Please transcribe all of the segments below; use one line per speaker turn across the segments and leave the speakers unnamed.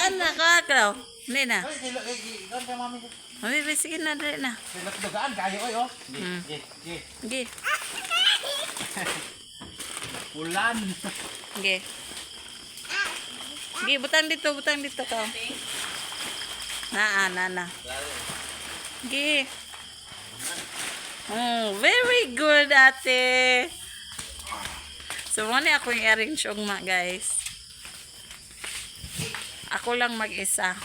Saan na ka, Kraw? Hindi na.
Ay, ilan kay mami.
Mami, sige na, dali na.
Sila dagaan kayo oy oh. Gi.
Sige.
Ulan.
Sige. Sige, butang dito ka. Na. Sige. Very good, ate. So, muna ako yung arrange ugma, guys. Ako lang mag-isa.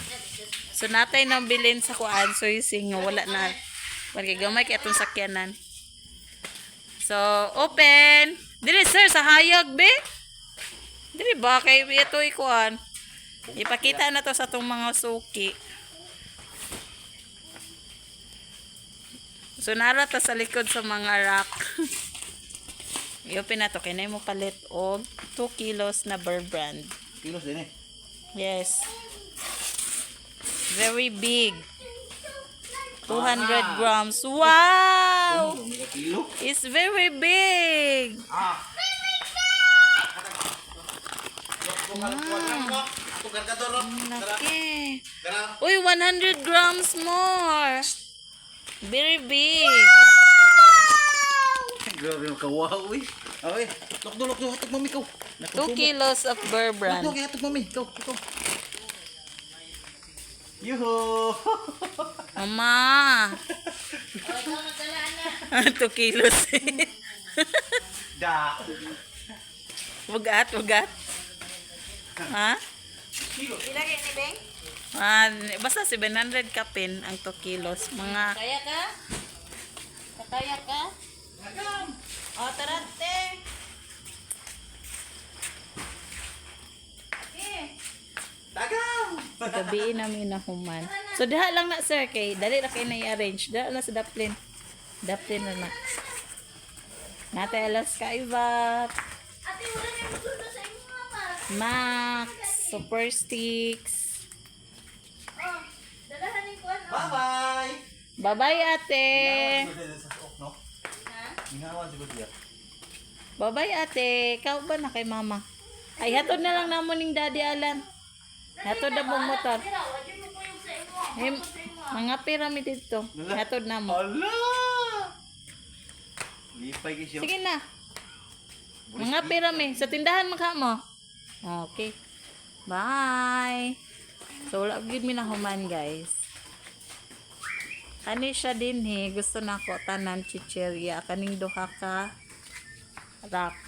So, natay nang bilin sa kuan. So, yung wala na. Magkigamay kaya itong sakyanan. So, open. Dili, sir, sa hayag, be. Dili ba? Kaya ito ikuan. Ipakita na to sa itong mga suki. So, narata sa likod sa mga rack. I-open na to. Kaya na mo palit og 2 kilos na Bear Brand.
Kilos din eh.
Yes. Very big. 200 grams. Wow!
Kilo.
It's very big. Laki. Uy, 100 grams more. Very big.
Grabe yung kawaw eh. Oy, lok hatog mami ko.
2 kilos of Bear Brand.
Lok hatog mami. Ikaw. Yuhu.
Mama. 2 kilos.
Da.
Bugat. Ha?
Ilagay ni Beng?
Basta 700 kapin ang 2 kilos. Mga
Kaya ka? Kakaya ka? O, tarante.
Dagang.
gabi namin na human. So diha lang na sir kay dali ra kay na i-arrange. Diha lang sa Daplin. Daplin na. Natay alas kaibat.
Ate, wala na yung gusto sa inyo nga pa.
Max, Super Sticks.
Oh, dalahan ko ano.
Bye-bye.
Bye-bye ate.
Ha?
Ingawan siguro siya.
Bye-bye ate. Ikaw ba na kay mama? Ay hatod na lang namon ning Daddy Alan. Hatod na mong motor.
Tira, wajin mo po yung sa inyo.
Hey, mga pyramid dito. Hatod na mo.
Ala! Lipay kayo siya.
Sige na. Mga pyramid. Sa tindahan magka mo. Okay. Bye. So, wala gud mi na human, guys. Kani siya din he. Gusto na ko tanan chicheria. Kaning duha ka rack.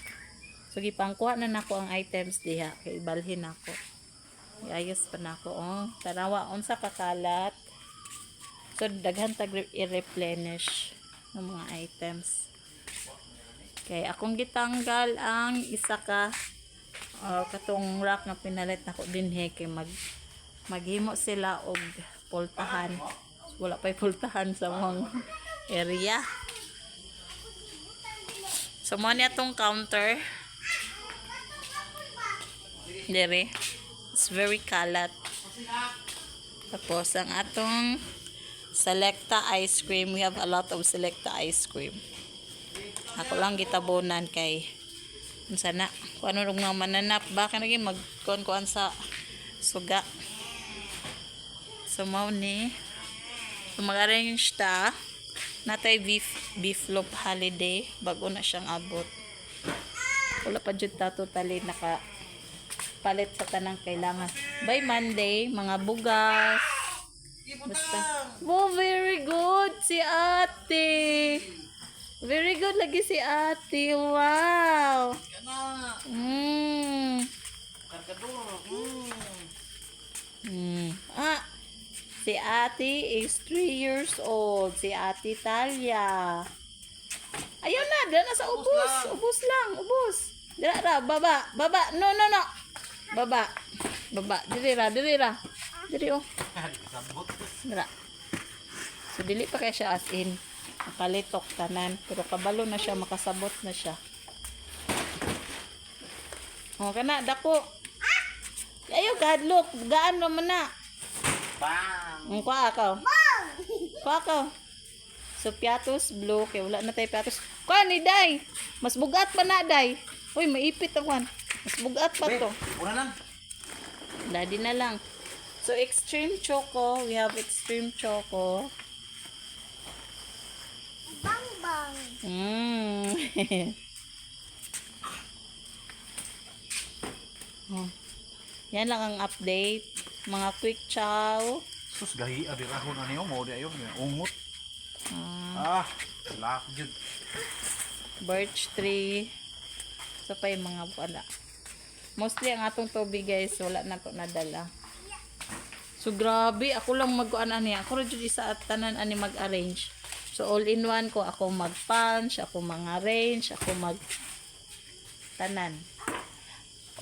So, gipangkuha na nako ang items diha. Kay ibalhin ako. Iayos pa na ako. Oh. Tanawa, unsa kakalat. So, daghan tag i-replenish ng mga items. Okay, akong gitanggal ang isa ka katong rack na pinalit nako din he kay maghimo sila og pultahan. So, wala pa'y pultahan sa mga area. So, mo niya tong counter. Dere. It's very kalat. Tapos, ang atong Selecta ice cream. We have a lot of Selecta ice cream. Ako lang gitabonan kay sana kung ano nga mananap baka naging magkuan sa suga. So mao ni so, mag-arrange ta natay beef loaf holiday bago na siyang abot. Wala pa jud ta totally naka palit sa tanang kailangan. By Monday mga bugas. Basta. Oh, very good si ate. Very good lagi si ate. Wow. Si ate is 3 years old. Si ate Talia. Ayun na. Dala na sa ubos. Ubos lang. Ubos. Dala. Baba. No. Baba. Dili ra. Dili oh. Dala. So, dili pa kaya siya as in. Nakalitok tanan. Pero kabalo na siya. Makasabot na siya. O, kana. Dako. Ayaw, gadlok. Gaan naman na.
Bang!
Kuha ako. So, piatos, blue. Kaya wala na tayo piatos. Kuha ni Day. Mas bugat pa na, Day. Uy, maipit ako. Mas bugat pa to.
Una lang.
Daddy na lang. So, extreme choco. We have extreme choco.
Bang bang.
Oh. Yan lang ang update. Mga quick chow.
Sus gahi abi rahon ani mo di ayo ungot. Lak jud.
Birch tree. So pa yung mga wala. Mostly ang atong tubig guys, wala na to nadala. So grabe, ako lang mag-ano niya. Ako rin dyan isa at tanan ani mag-arrange. So all in one ko, ako mag-punch, ako mag-arrange, ako mag-tanan.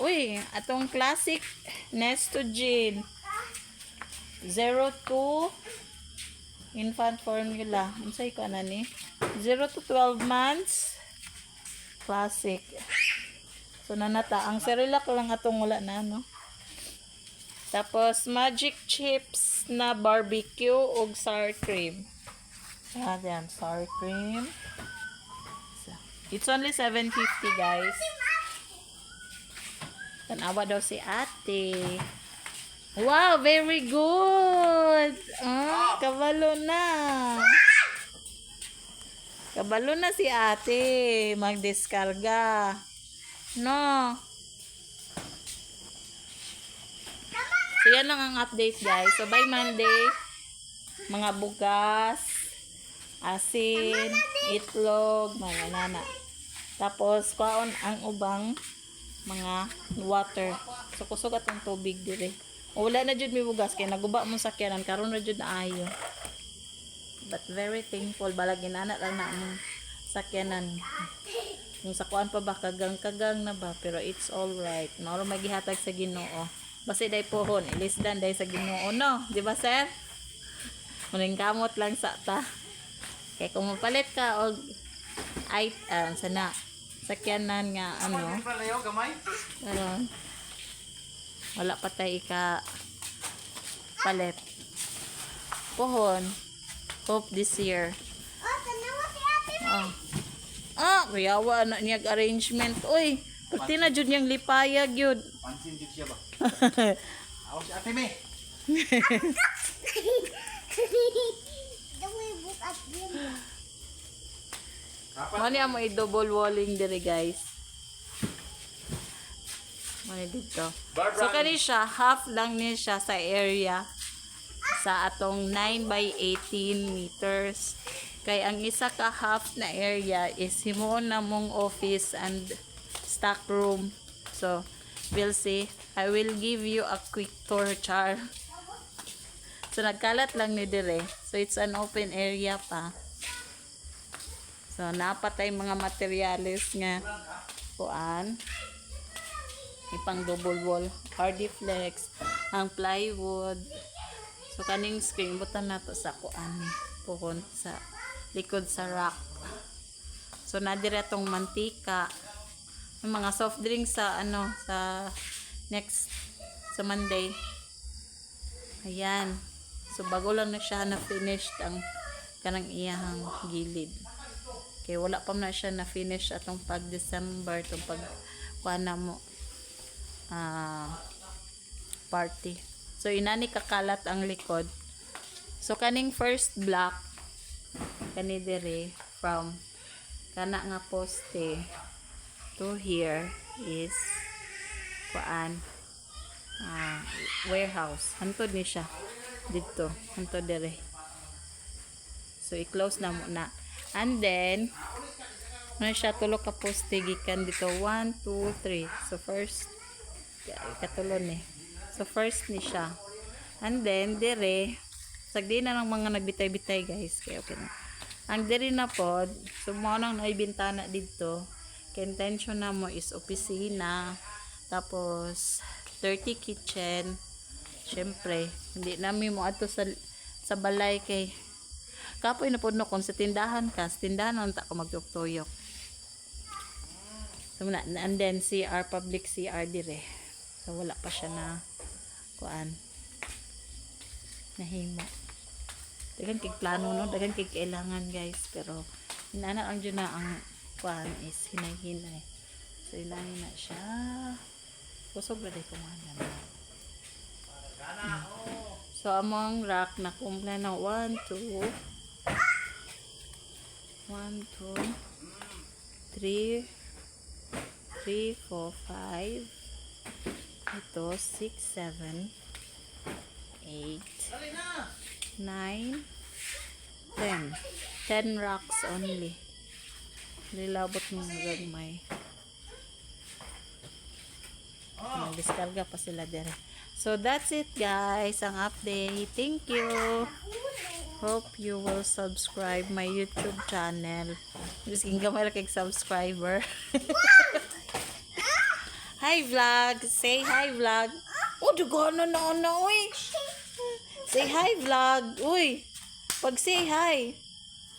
Uy, atong classic Nestogen 02 infant formula. Unsay ko na ni? 0 to 12 months. Classic. So nanata ang Cerelac lang atong wala na no. Tapos magic chips na barbecue ug sour cream. Yan, sour cream. So, it's only 750 guys. Tanawa daw si ate. Wow, very good. Kabalo na. Kabalo na si ate. Magdeskarga. No. So, yan lang ang update guys. So, by Monday, mga bugas, asin, itlog, mga nana. Tapos, kaon ang ubang mga water. So, kusog atong tubig dire. Wala na jud may bugas kay naguba mo sakyanan karon na jud na ayo. But very thankful balag inana lang na ang sakyanan. Yung sakuan pa ba kagang-kagang na ba pero it's all right. Mao magihatag sa Ginoo. Basta day pohon, ilisdan day sa Ginoo no, di ba sir? Muning kamot lang sa ta. Kay kung mapalit ka og ay sana sakyanan nga ano. Pero wala pa tayo palit. Pohon. Hope this year.
Tanawa si ate.
Kuyawa na niyag arrangement. Uy, pati na jud niyang lipayag yun.
Pansin jud siya ba? Awas si ate me.
Dawi bukat yun.
Mani amo i-double walling dire guys. Mani dito. So kani siya, half lang niya siya sa area sa atong 9 by 18 meters. Kay ang isa ka half na area is himuon na mong office and stock room. So, we'll see. I will give you a quick tour, Char. So, nagkalat lang ni dire. So, it's an open area pa. So, napatay mga materials nga kuan. Ipang double wall, Hardiflex, ang plywood. So, kaning screen, butan na to sa kuan. Puhon sa likod sa rack. So, nadire tong mantika. Yung mga soft drinks sa sa next sa Monday. Ayan. So, bago lang na siya na finished ang kanang iyahang gilid. Kaya wala pa na siya na finish atong pag December itong pag kuana mo party. So inani kakalat ang likod. So kaning first block kani dire from kana nga poste to here is kuan warehouse. Hantod ni siya dito. Hantod dire. So i-close na muna. And then, ano siya, tulo ka poste, gikan dito, 1, 2, 3. So, first, katulon eh. So, first ni siya. And then, dire, sagdi na ng mga nagbitay-bitay, guys. Kaya, okay na. Ang dire na pod, so, mo nang naibintana dito, kaya intention na mo is opisina, tapos, 30 kitchen, syempre, hindi namin mo ato sa balay kay kapoy na po no kung sa tindahan ka, sa tindahan na ka magtuyok. So, and then CR, public CR dire. So, wala pa siya na kuan nahimo. Dagan kig plano no, dagan kig kailangan guys, pero inana ang dyan na ang kuan is hinay-hinay. So, inahin na siya. Kusog na day kumahan na. So, among rack na kumple na 1, 2, 1, 2, 3, 3, 4, 5, ito, 6, 7, 8, 9, 10. 10 rocks only. Lilabot mo gagmay. Nag-discarga pa sila dire. So, that's it guys. Ang update. Thank you. Hope you will subscribe my YouTube channel. Just gamay lang kay subscriber. Hi vlog. Say hi vlog. Oh, dugo na uy. Say hi vlog. Uy. Pag say hi.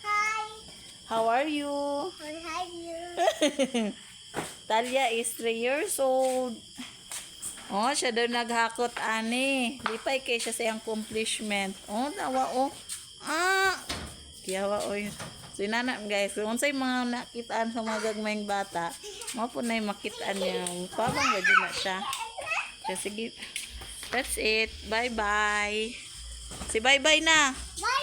Hi.
How are you?
Hi, you.
Talia is 3 years old. Oh, siya daw naghakot ani. Lipay kay siya sa iyang accomplishment. Oh, tawa oh. Kiyawa oy. So inana guys, kung unsay mga nakitaan sa mga gagmayng bata, mo po na makitaan niya. Pabang gadyo na siya. So, sige. That's it. Bye-bye. Si bye-bye na.
Bye.